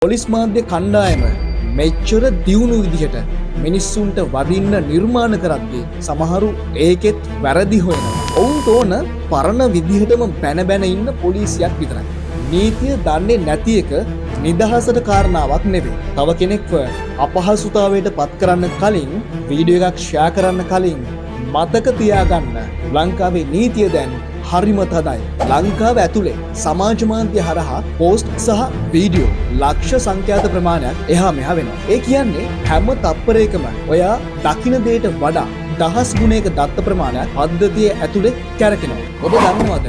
Police මාධ්‍ය කණ්ඩායම මෙච්චර දියුණු විදිහට මිනිස්සුන්ට වදින්න නිර්මාණ කරද්දී සමහරු ඒකෙත් වැරදි හොයනවා. ඔවුන්ට ඕන පරණ විදිහටම බැන බැන ඉන්න පොලිසියක් විතරයි. නීතිය දන්නේ නැති එක නිදහසට කාරණාවක් නෙවෙයි. තව කෙනෙක්ව අපහසුතාවයට පත් කරන්න කලින් වීඩියෝ එකක් ෂෙයා කරන්න කලින් මතක තියාගන්න ලංකාවේ නීතිය දැන් හරිම තදයි. ලංකාව ඇතුලේ සමාජ මාධ්‍ය හරහා පෝස්ට් සහ වීඩියෝ ලක්ෂ සංඛ්‍යාත ප්‍රමාණයක් එහා මෙහා වෙනවා. ඒ කියන්නේ හැම තප්පරයකම ඔයා දකින දෙයට වඩා දහස් ගුණයක දත්ත ප්‍රමාණයක් පද්ධතිය ඇතුලේ කැරකෙනවා. ඔබ දන්නවද?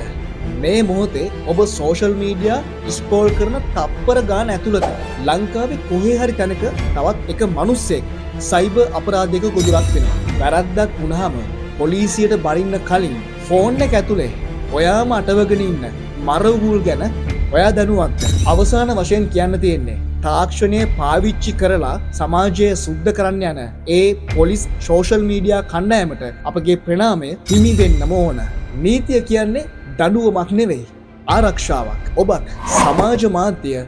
මේ මොහොතේ ඔබ සෝෂල් මීඩියා ස්ක්‍රෝල් කරන තප්පර ගාන ඇතුළත ලංකාවේ කොහේ හරි තැනක තවත් එක මිනිස්සෙක් සයිබර් අපරාධයක ගොදුරක් වෙනවා. වැරද්දක් වුණාම පොලිසියට බරින්න කලින් ෆෝන් එක ඇතුලේ ඔයාම අටවගෙන ඉන්න මරවුල් ගැන ඔයා දැනුවත්. අවසාන වශයෙන් කියන්න තියෙන්නේ තාක්ෂණය පාවිච්චි කරලා සමාජය සුද්ධ කරන්න යන ඒ පොලිස් සෝෂල් මීඩියා කණ්ඩායමට අපගේ ප්‍රණාමය හිමි වෙන්නම ඕන. නීතිය කියන්නේ දඩුවමක් නෙවෙයි, ආරක්ෂාවක්. ඔබත් සමාජ මාධ්‍ය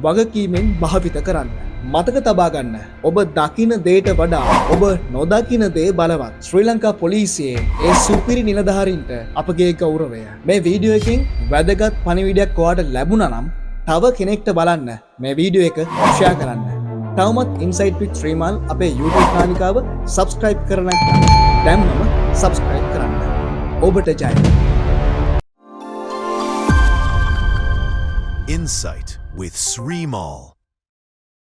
වගකීමෙන් භාවිත කරන්න. මතක තබා ගන්න, ඔබ දකින දේට වඩා ඔබ නොදකින දේ බලවත්. ශ්‍රී ලංකා පොලිසියේ ඒ සුපිරි නිලධාරීන්ට අපගේ ගෞරවය. මේ වීඩියෝ එකෙන් වැදගත් පණිවිඩයක් ඔයාලට ලැබුණා නම් තව කෙනෙක්ට බලන්න මේ වීඩියෝ එක ෂෙයා කරන්න. තවමත් ඉන්සයිට් විත් ශ්‍රීමාල් අපේ YouTube නාලිකාව subscribe කරලා නැත්නම් දැන්ම subscribe කරන්න. ඔබට ජය. Insight with Sri Mall.